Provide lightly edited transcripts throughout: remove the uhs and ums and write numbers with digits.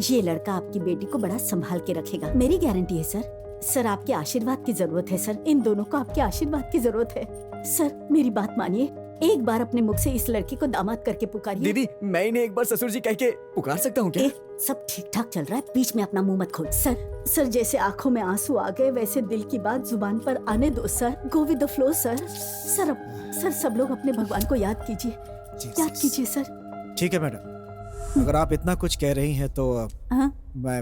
ये लड़का आपकी बेटी को बड़ा संभाल के रखेगा, मेरी गारंटी है सर। सर आपके आशीर्वाद की जरूरत है सर, इन दोनों को आपके आशीर्वाद की जरूरत है। सर मेरी बात मानिए, एक बार अपने मुख से इस लड़की को दामाद करके पुकारिए। दीदी मैं इन्हें एक बार ससुर जी कह के पुकार सकता हूँ क्या? सब ठीक ठाक चल रहा है, बीच में अपना मुंह मत खोल। सर जैसे आंखों में आंसू आ गए वैसे दिल की बात जुबान पर आने दो sir. Go with the flow sir. Sir सब लोग अपने भगवान को याद कीजिए, याद कीजिए सर। ठीक है मैडम, अगर आप इतना कुछ कह रही हैं तो मैं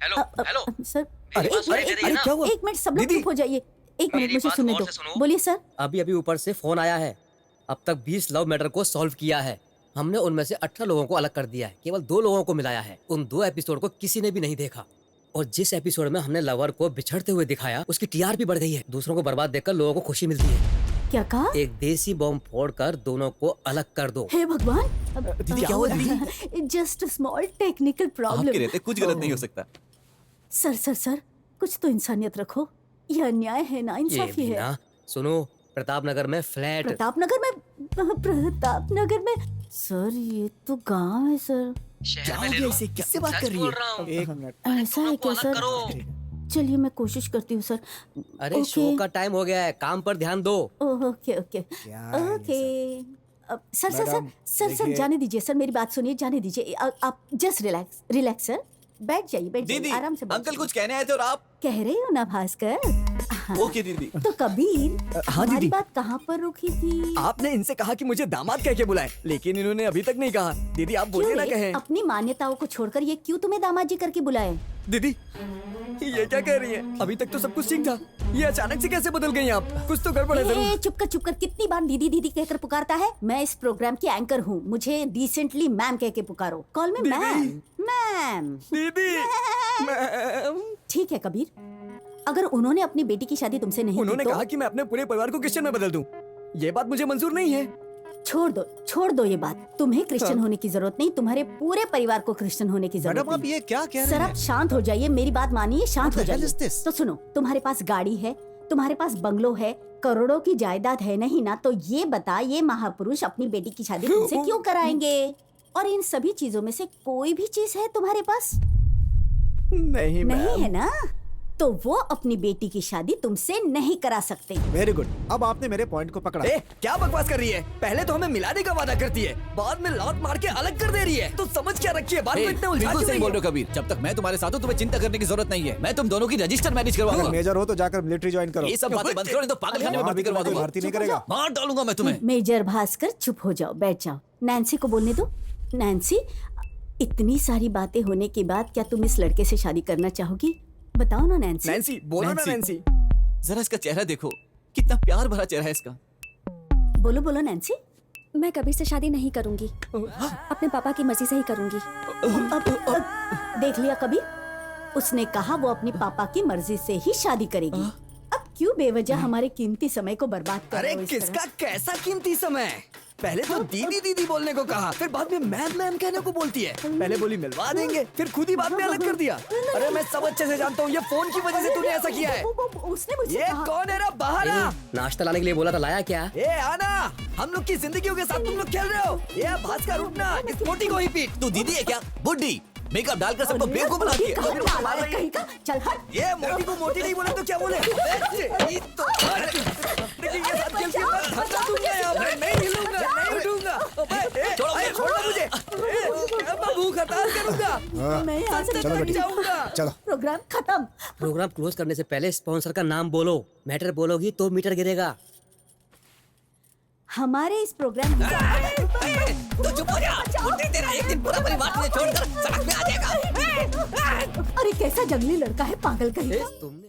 हेलो सर अरे क्या हुआ? एक मिनट सब लोग दीदी। चुप हो जाइए, एक मिनट मुझे सुनने दो। बोलिए सर। अभी ऊपर से फोन आया है। अब तक 20 लव मैटर को सॉल्व किया है। हमने उनमें से 18 लोगों को अलग कर दिया है, केवल 2 लोगों को मिलाया है। उन 2 एपिसोड को किसी ने भी नहीं देखा, और जिस एपिसोड में हमने लवर को बिछड़ते हुए दिखाया उसकी टीआरपी बढ़ गई है। दूसरों को बर्बाद देखकर लोगों को खुशी मिलती है। क्या कहा? एक देसी बॉम्ब फोड़कर दोनों को अलग कर दो। हे भगवान, दीदी क्या हुआ दीदी? Just small technical problem. आपके रहते कुछ गलत नहीं हो सकता। सर कुछ तो इंसानियत रखो, यह अन्याय है ना, इंसाफी है। ना सुनो, प्रताप नगर में फ्लैट। प्रताप नगर में सर, ये तो गांव है सर। क्या हो गया इसे? किससे बात कर रही है? एक मिनट। ऐसा है क्या सर? चलिए मैं कोशिश करती हूँ सर। अरे शो का टाइम हो गया है, काम पर ध्यान दो। ओके क्या है ये सर मैडम, सर जाने दीजिए सर, मेरी बात सुनिए, जाने दीजिए। आप जस्ट रिलैक्स सर, बैठ जाइए आराम से। अंकल कुछ कहने आए थे और आप? कह रहे हो ना भास्कर। ओके दीदी। तो कबीर, हाँ हमारी दीदी। बात कहाँ पर रुकी थी? आपने इनसे कहा कि मुझे दामाद कह के बुलाए, लेकिन इन्होंने अभी तक नहीं कहा। दीदी आप बोलिए क्यों ना रे? कहें। अपनी मान्यताओं को छोड़कर ये क्यों तुम्हें दामाद जी करके बुलाए? दीदी ये क्या कह रही है? अभी तक तो सब कुछ ठीक था, ये अचानक से कैसे बदल गई आप? कुछ तो गड़बड़ है जरूर। चुप कर, कितनी बार दीदी दीदी कहकर पुकारता है? मैं इस प्रोग्राम की एंकर हूँ, मुझे डिसेंटली मैम कह के पुकारो। Call me ma'am. दीदी मैम। ठीक है कबीर, अगर उन्होंने अपनी बेटी की शादी तुमसे नहीं उन्होंने की तो कहा कि मैं अपने पूरे परिवार को क्रिश्चियन में बदल दूं। ये बात मुझे मंजूर नहीं है। छोड़ दो ये बात। तुम्हें क्रिश्चियन होने की जरूरत नहीं, तुम्हारे पूरे परिवार को क्रिश्चियन होने की जरूरत मैडम आप नहीं। ये क्या कह सर रहे आप हैं? शांत हो जाइए, मेरी बात मानिए, शांत हो What the hell is जाइए। this? तो सुनो, तुम्हारे पास गाड़ी है, तुम्हारे पास बंगलो है, करोड़ों की जायदाद है नहीं ना? तो ये बता, ये महापुरुष अपनी बेटी की शादी तुमसे क्यों कराएंगे? और इन सभी चीजों में से कोई भी चीज है तुम्हारे पास? नहीं नहीं है ना? तो वो अपनी बेटी की शादी तुमसे नहीं करा सकते। वेरी गुड, अब आपने मेरे पॉइंट को पकड़ा। क्या बकवास कर रही है? पहले तो हमें मिलाने का वादा करती है, बाद में लात मार के अलग कर दे रही है। तो समझ क्या रखी है? बात में इतना उलझा बिल्कुल क्यों सही बोल रही रहे हो कबीर। जब तक मैं तुम्हारे साथ हूँ तुम्हें चिंता करने की जरूरत नहीं है। मैं तुम दोनों की रजिस्टर मैरिज अगर करवाऊंगा। मेजर हो तो जाकर मिलिट्री ज्वाइन करो। ये सब बातें बंद करो, नहीं तो पागल खाने में वहाँ भर्ती भी करवा तुम्हें दूंगा। भर्ती नहीं करेगा। मार डालूंगा मैं तुम्हें। मेजर भास्कर चुप हो जाओ, बैठ जाओ। नैन्सी को बोलने दो। नैन्सी, इतनी सारी बातें होने के बाद क्या तुम इस लड़के से शादी करना चाहोगी? बताओ ना नैन्सी। नैन्सी बोलो ना नैन्सी। नैन्सी। जरा इसका चेहरा देखो, कितना प्यार भरा चेहरा है इसका। बोलो नैन्सी। मैं कबीर से शादी नहीं करूंगी, अपने पापा की मर्जी से ही करूंगी। अब देख लिया कबीर, उसने कहा वो अपने पापा की मर्जी से ही शादी करेगी। अब क्यों बेवजह हमारे कीमती समय को बर्बाद कर रहे अरे हो इस तरह? किसका कैसा कीमती समय? पहले तो दीदी दीदी बोलने को कहा, फिर बाद में मैम मैम कहने को बोलती है। पहले बोली मिलवा देंगे, फिर खुद ही बाद में अलग कर दिया। अरे मैं सब अच्छे से जानता हूँ, ये फोन की वजह से तूने ऐसा किया है। उसने मुझसे ये कहा। कौन है रे? बाहर आ। नाश्ता लाने के लिए बोला था, लाया क्या? ए आना, हम लोग की जिंदगियों के साथ तुम लोग खेल रहे हो। ये भास्कर उठना, इस मोटी को ही पीट। तू दीदी है क्या? बुड्ढी मेकअप डालकर सबको बेवकूफ बनाती है। कहीं का चल हट। ये मोटी को मोटी नहीं बोले तो क्या बोले? ये तो देखिए ये साथ खेल के मैं धक्का दूंगा यार। मैं नहीं हिलूंगा, नहीं उठूंगा। छोड़ो मुझे। मैं भूख हड़ताल करूंगा। मैं यहाँ से चलो बेटी, जाऊंगा। चलो। प्रोग्राम खत्म। प्रोग्राम क्लोज करने से पहले स्पॉन्सर का नाम बोलो। मैटर बोलोगी तो मीटर गिरेगा। हमारे इस प्रोग्राम तो चुप हो जा। बुड्ढी तेरा एक दिन पूरा परिवार तुझे छोड़कर सड़क में आ जाएगा। अरे कैसा जंगली लड़का है, पागल कहीं का। तुमने